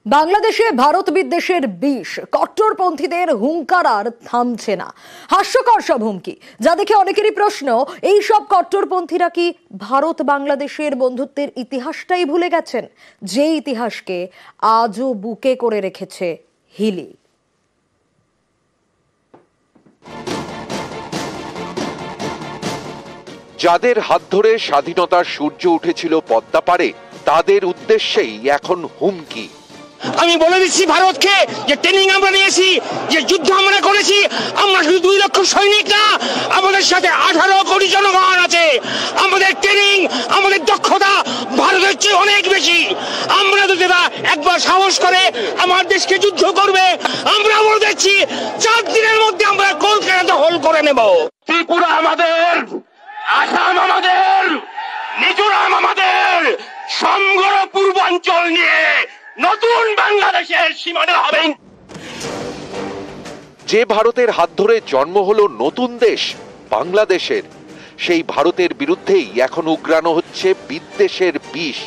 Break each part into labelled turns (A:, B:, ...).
A: বাংলাদেশে ভারত বিদ্বেষের বিষ, কট্টরপন্থীদের হুঙ্কার আর থামছে না। হাস্যকর সব হুমকি, যা দেখে অনেকেরই প্রশ্ন, এই সব কট্টরপন্থীরা কি ভারত বাংলাদেশের বন্ধুত্বের ইতিহাসটাই ভুলে গেছেন, যে ইতিহাসকে আজও বুকে করে রেখেছে হিলি।
B: যাদের হাত ধরে স্বাধীনতার সূর্য উঠেছিল পদ্মা পারে, তাদের উদ্দেশ্যেই এখন হুমকি।
C: আমি বলে দিচ্ছি ভারতকে, যে ট্রেনিং আমরা নিয়েছি, যে যুদ্ধ আমরা করেছি, আমরা শুধু 2 লক্ষ সৈনিক না, আমাদের সাথে 18 কোটি জনগণ আছে। আমাদের ট্রেনিং, আমাদের দক্ষতা ভারতের চেয়ে অনেক বেশি। আমরা যদি একবার সাহস করে আমার দেশকে যুদ্ধ করবে, আমরা বলে দিচ্ছি 4 দিনের মধ্যে আমরা কলকাতা দখল করে নেব। ত্রিপুরা আমাদের, আসাম আমাদের, মিজোরাম আমাদের, সমগ্র পূর্বাঞ্চল নিয়ে নতুন বাংলাদেশের সীমানা হবে।
B: যে ভারতের হাত ধরে জন্ম হলো নতুন দেশ বাংলাদেশের, সেই ভারতের বিরুদ্ধেই এখন উগ্রানো হচ্ছে বিদ্বেষের বিষ।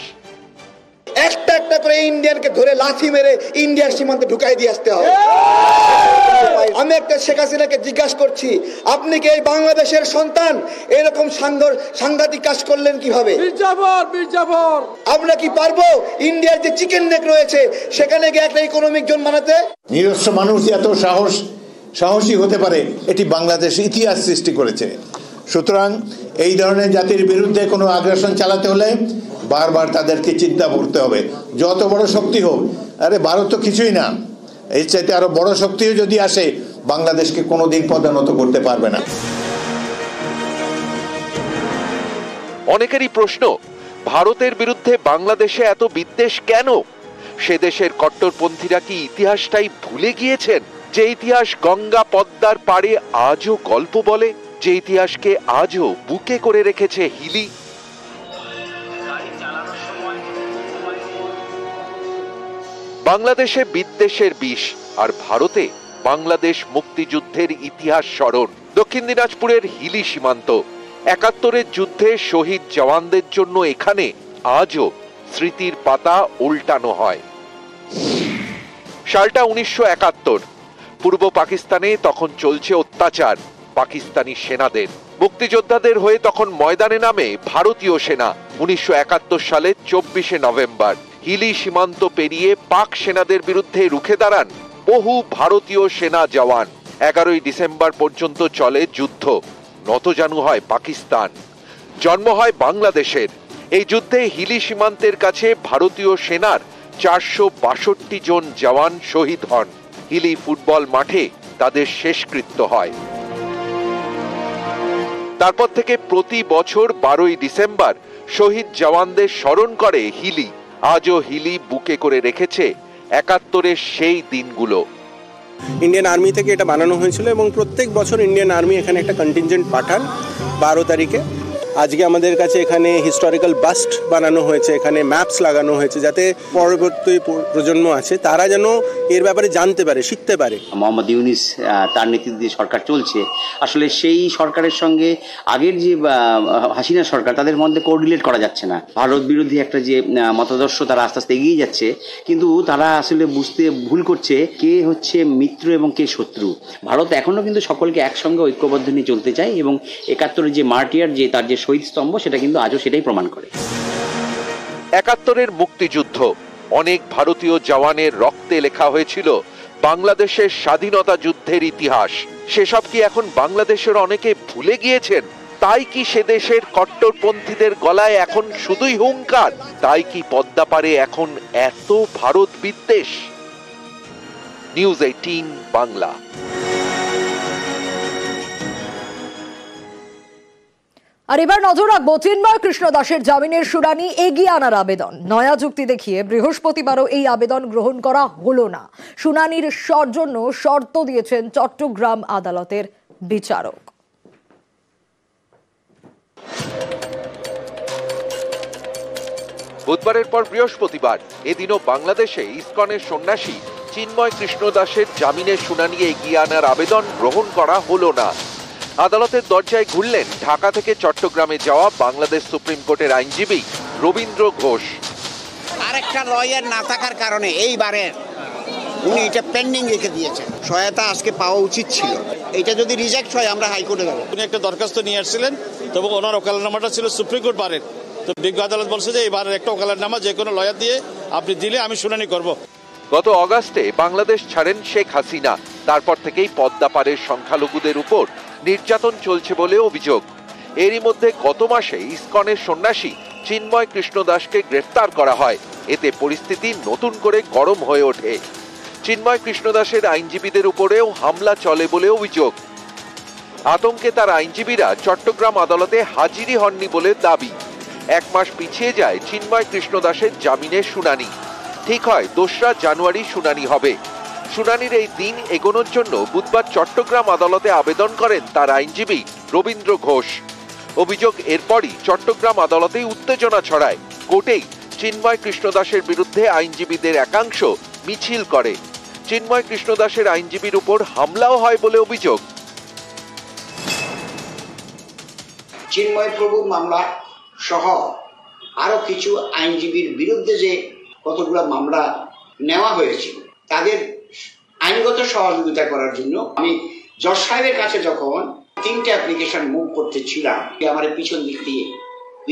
D: একটা একটা করে ইন্ডিয়ানকে ধরে লাথি মেরে ইন্ডিয়ার সীমান্তে ঢুকাই দিয়ে আসতে হবে। আমি একটা শেখ হাসিনাকে জিজ্ঞাসা করছি, আপনি কি এই বাংলাদেশের সন্তান এরকম সাংঘাতিক কাজ করলেন কিভাবে? আমরা কি পারবো ইন্ডিয়ার যে চিকেন নেক রয়েছে সেখানে গিয়ে একটা ইকোনমিক জোন বানাতে?
E: নিরস্ত্র মানুষ এত সাহসী হতে পারে, এটি বাংলাদেশ ইতিহাস সৃষ্টি করেছে। সুতরাং এই ধরনের জাতির বিরুদ্ধে কোনো আগ্রাসন চালাতে হলে বারবার তাদেরকে চিন্তা করতে হবে, যত বড় শক্তি হোক। আরে ভারত তো কিছুই না, এর চাইতে আরো বড় শক্তিও যদি আসে, বাংলাদেশকে কোনোদিন পদানত করতে পারবে না।
B: অনেকেরই প্রশ্ন, ভারতের বিরুদ্ধে বাংলাদেশে এত বিদ্বেষ কেন? সে দেশের কট্টরপন্থীরা কি ইতিহাসটাই ভুলে গিয়েছেন? যে ইতিহাস গঙ্গা পদ্মার পাড়ে আজও গল্প বলে, যে ইতিহাসকে আজও বুকে করে রেখেছে হিলি। বাংলাদেশে বিদ্বেষের বিষ, আর ভারতে বাংলাদেশ মুক্তিযুদ্ধের ইতিহাস স্মরণ। দক্ষিণ দিনাজপুরের হিলি সীমান্ত, 71-এর যুদ্ধে শহীদ জওয়ানদের জন্য এখানে আজও স্মৃতির পাতা উল্টানো হয়। সালটা 1971, পূর্ব পাকিস্তানে তখন চলছে অত্যাচার পাকিস্তানি সেনাদের। মুক্তিযোদ্ধাদের হয়ে তখন ময়দানে নামে ভারতীয় সেনা। 1971 সালে 24শে নভেম্বর হিলি সীমান্ত পেরিয়ে পাক সেনাদের বিরুদ্ধে রুখে দাঁড়ান বহু ভারতীয় সেনা জওয়ান। 11ই ডিসেম্বর পর্যন্ত চলে যুদ্ধ, নতজানু হয় পাকিস্তান, জন্ম হয় বাংলাদেশের। এই যুদ্ধে হিলি সীমান্তের কাছে ভারতীয় সেনার 462 জন জওয়ান শহীদ হন। হিলি ফুটবল মাঠে তাদের শেষকৃত্য হয়। তারপর থেকে প্রতি বছর 12ই ডিসেম্বর শহীদ জওয়ানদের স্মরণ করে হিলি। আজও হিলি বুকে করে রেখেছে 71-এর সেই দিনগুলো।
F: ইন্ডিয়ান আর্মি থেকে এটা বানানো হয়েছিল এবং প্রত্যেক বছর ইন্ডিয়ান আর্মি এখানে একটা কন্টিনজেন্ট পাঠান 12 তারিখে। আজকে আমাদের কাছে এখানে হিস্টোরিক্যাল বাস্ট বানানো হয়েছে, এখানে ম্যাপস লাগানো হয়েছে, যাতে পরবর্তী প্রজন্ম আছে তারা যেন এর ব্যাপারে জানতে পারে, শিখতে পারে।
G: মোহাম্মদ ইউনিস তার নেতৃত্বে সরকার চলছে, আসলে সেই সরকারের সঙ্গে আগের যে হাসিনা সরকার, তাদের মধ্যে কোঅর্ডিনেট করা যাচ্ছে না। ভারত বিরোধী একটা যে মতাদর্শ, তারা আস্তে আস্তে এগিয়ে যাচ্ছে, কিন্তু তারা আসলে বুঝতে ভুল করছে কে হচ্ছে মিত্র এবং কে শত্রু। ভারত এখনো কিন্তু সকলকে একসঙ্গে ঐক্যবদ্ধ নিয়ে চলতে চায় এবং 71-এর যে মার্টিয়ার, যে তার যে শহীদ স্তম্ভ, সেটা কিন্তু আজও সেটাই প্রমাণ করে।
B: 71-এর মুক্তিযুদ্ধ, অনেক ভারতীয় জওয়ানের রক্তে লেখা হয়েছিল বাংলাদেশের স্বাধীনতা যুদ্ধের ইতিহাস। সেসব কি এখন বাংলাদেশের অনেকে ভুলে গিয়েছেন? তাই কি সে দেশের কট্টরপন্থীদের গলায় এখন শুধুই হুঙ্কার? তাই কি পদ্মা পারে এখন এত ভারত বিদ্বেষ? নিউজ 18 বাংলা।
A: আর এবার নজর রাখবো চিন্ময় কৃষ্ণ দাসের জামিনের শুনানি এগিয়ে আনার আবেদন। নয়া যুক্তি দেখিয়ে বৃহস্পতিবারও এই আবেদন গ্রহণ করা হলো না। শুনানির জন্য শর্ত দিয়েছেন চট্টগ্রাম আদালতের বিচারক।
B: বুধবারের পর বৃহস্পতিবার এদিনও বাংলাদেশে ইসকনের সন্ন্যাসী চিন্ময় কৃষ্ণ দাসের জামিনের শুনানি এগিয়ে আনার আবেদন গ্রহণ করা হলো না। আদালতের দরজায় ঘুরলেন ঢাকা থেকে চট্টগ্রামে যাওয়া বাংলাদেশ সুপ্রিম কোর্টের আইনজীবী রবীন্দ্র ঘোষ।
H: আরেকটা লয়ার না থাকার কারণে এইবারে উনি এটা পেন্ডিং রেখে দিয়েছেন। সহায়তা আজকে পাওয়া উচিত ছিল। এটা যদি রিজেক্ট হয় আমরা হাইকোর্টে যাবো।
I: উনি একটা দরখাস্ত নিয়ে আসছিলেন, তবে ওনার ওকালতনামাটা ছিল সুপ্রিম কোর্ট বারের। তো বিজ্ঞ আদালত বলছে যে এবারের একটা ওকালতনামা যে কোনো লয়ার দিয়ে আপনি দিলে আমি শুনানি করব।
B: গত অগাস্টে বাংলাদেশ ছাড়েন শেখ হাসিনা। তারপর থেকেই পদ্মা পারের সংখ্যালঘুদের উপর নির্যাতন চলছে বলে অভিযোগ। এরই মধ্যে গত মাসে ইসকনের সন্ন্যাসী চিন্ময় কৃষ্ণ দাসকে গ্রেফতার করা হয়। এতে পরিস্থিতি নতুন করে গরম হয়ে ওঠে। চিন্ময় কৃষ্ণ দাসের আইনজীবীদের উপরেও হামলা চলে বলে অভিযোগ। আতঙ্কে তার আইনজীবীরা চট্টগ্রাম আদালতে হাজিরি হননি বলে দাবি। 1 মাস পিছিয়ে যায় চিন্ময় কৃষ্ণ দাসের জামিনের শুনানি। ঠিক হয় 2রা জানুয়ারি শুনানি হবে। শুনানির এই দিন এগোনোর জন্য বুধবার চট্টগ্রাম আদালতে আবেদন করেন তার আইনজীবী রবীন্দ্র ঘোষ। অভিযোগ এরপরই চট্টগ্রাম আদালতেই উত্তেজনা ছড়ায়। কোর্টেই চিন্ময় কৃষ্ণ দাসের বিরুদ্ধে আইনজীবীদের একাংশ মিছিল করে। চিন্ময় কৃষ্ণ দাসের আইনজীবীর উপর হামলাও হয় বলে অভিযোগ।
H: চিন্ময় প্রভুর মামলা সহ আরো কিছু আইনজীবীর বিরুদ্ধে যে কতগুলো মামলা নেওয়া হয়েছিল তাদের আইনগত সহযোগিতা করার জন্য আমি জজ সাহেবের কাছে যখন 3টে অ্যাপ্লিকেশন মুভ করতেছিলাম, আমার পিছন দিক দিয়ে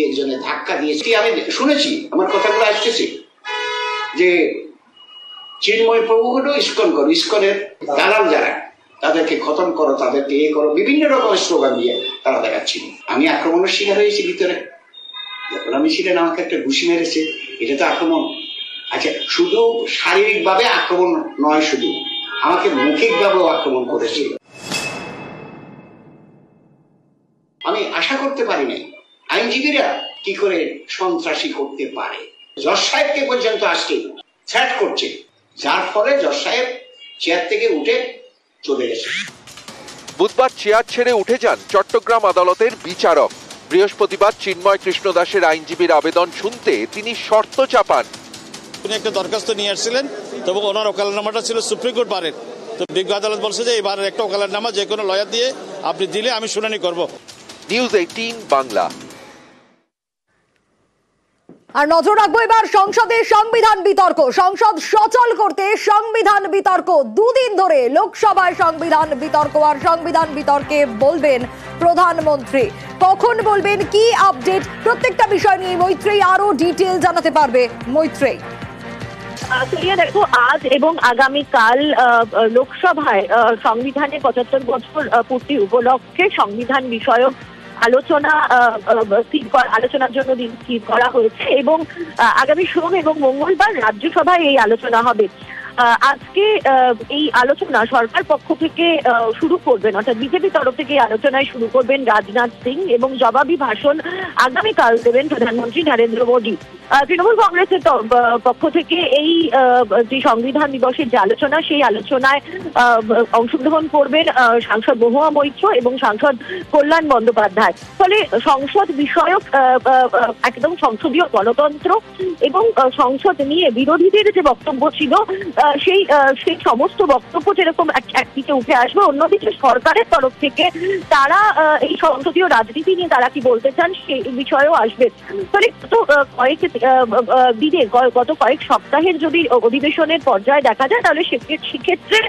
H: একজনের ধাক্কা দিয়েছি। আমি শুনেছি, আমার কথাগুলো আসতেছে যে চিন্ময় প্রভু হলো ইসকন করো, ইসকনের দালাল যারা তাদেরকে খতম করো, তাদেরকে এ করো, বিভিন্ন রকমের স্লোগান দিয়ে তারা দেখাচ্ছিল। আমি আক্রমণের শিকার হয়েছি ভিতরে। যখন আমি ছিলেন আমাকে একটা ঘুষি মেরেছে, এটা তো আক্রমণ। আচ্ছা, শুধু শারীরিকভাবে আক্রমণ নয়, শুধু আমাকে মৌখিকভাবেও আক্রমণ করেছে। আমি আশা করতে পারি নাই আইনজীবীরা কি করে সন্ত্রাসী করতে পারে। জজ সাহেবকে পর্যন্ত আজকে থ্রেট করছে, যার ফলে জজ সাহেব চেয়ার থেকে উঠে চলে গেছে।
B: বুধবার চেয়ার ছেড়ে উঠে যান চট্টগ্রাম আদালতের বিচারক। বৃহস্পতিবার চিন্ময় কৃষ্ণ দাসের আইনজীবীর আবেদন শুনতে তিনি শর্ত চাপান।
I: উনি একটা দরখাস্ত নিয়ে আসছিলেন, তবে ওনার ওকালতনামাটা ছিল সুপ্রিম কোর্ট বারের। তো বিজ্ঞ আদালত বলছে যে এবারের একটা ওকালতনামা যে কোনো লয়ার দিয়ে আপনি দিলে আমি শুনানি করব।
B: নিউজ 18 বাংলা।
A: আর নজর রাখবো এবার সংসদে সংবিধান বিতর্ক। সংসদ সচল করতে সংবিধান বিতর্ক। 2 দিন ধরে লোকসভায় সংবিধান বিতর্ক। আর সংবিধান বিতর্কে বলবেন প্রধানমন্ত্রী। কখন বলবেন, কি আপডেট, প্রত্যেকটা বিষয় নিয়ে মৈত্রেয়ী আরো ডিটেইল জানাতে পারবে। মৈত্রেয়ী,
J: দেখো, আজ এবং আগামীকাল লোকসভায় সংবিধানের 75 বছর পূর্তি উপলক্ষে সংবিধান বিষয়ক আলোচনার জন্য দিন স্থির করা হয়েছে এবং আগামী সোম এবং মঙ্গলবার রাজ্যসভায় এই আলোচনা হবে। আজকে এই আলোচনা সরকার পক্ষ থেকে শুরু করবেন, অর্থাৎ বিজেপি তরফ থেকে এই আলোচনায় শুরু করবেন রাজনাথ সিং এবং জবাবি ভাষণ আগামীকাল দেবেন প্রধানমন্ত্রী নরেন্দ্র মোদী। তৃণমূল কংগ্রেসের পক্ষ থেকে এই যে সংবিধান দিবসের যে আলোচনা, সেই আলোচনায় অংশগ্রহণ করবেন সাংসদ মহুয়া মৈত্র এবং সাংসদ কল্যাণ বন্দ্যোপাধ্যায়। ফলে সংসদ বিষয়ক একদম সংসদীয় গণতন্ত্র এবং সংসদ নিয়ে বিরোধীদের যে বক্তব্য ছিল সেই সমস্ত বক্তব্য যেরকম একদিকে উঠে আসবে, অন্যদিকে সরকারের তরফ থেকে তারা এই সংসদীয় রাজনীতি নিয়ে তারা কি বলতে চান সেই বিষয়েও আসবে। ফলে গত কয়েক সপ্তাহের যদি অধিবেশনের পর্যায়ে দেখা যায়, তাহলে সেক্ষেত্রে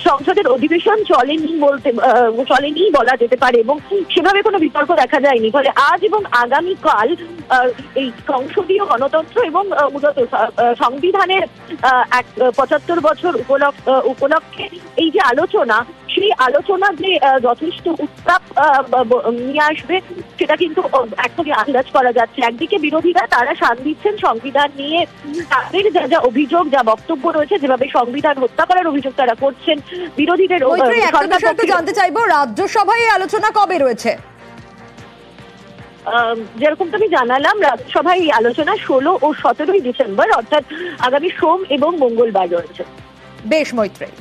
J: সংসদের অধিবেশন চলেনি বলা যেতে পারে এবং সেভাবে কোনো বিতর্ক দেখা যায়নি। ফলে আজ এবং আগামীকাল এই সংসদীয় গণতন্ত্র এবং মূলত সংবিধানের 75 বছর উপলক্ষে এই যে আলোচনা, সেই আলোচনা যে যথেষ্ট উত্তাপ নিয়ে আসবে সেটা কিন্তু একদমই আন্দাজ করা যাচ্ছে। একদিকে বিরোধীরা তারা শান দিচ্ছেন সংবিধান নিয়ে, তাদের যা অভিযোগ, যা বক্তব্য রয়েছে, যেভাবে সংবিধান হত্যা করার অভিযোগ তারা করছেন বিরোধীদের।
A: জানতে চাইবো, রাজ্যসভায় এই আলোচনা কবে রয়েছে?
J: যেরকম তুমি জানালাম, রাজ্যসভায় এই আলোচনা 16 ও 17 ডিসেম্বর, অর্থাৎ আগামী সোম এবং মঙ্গলবার রয়েছে।
A: বেশ মৈত্রেয়ী।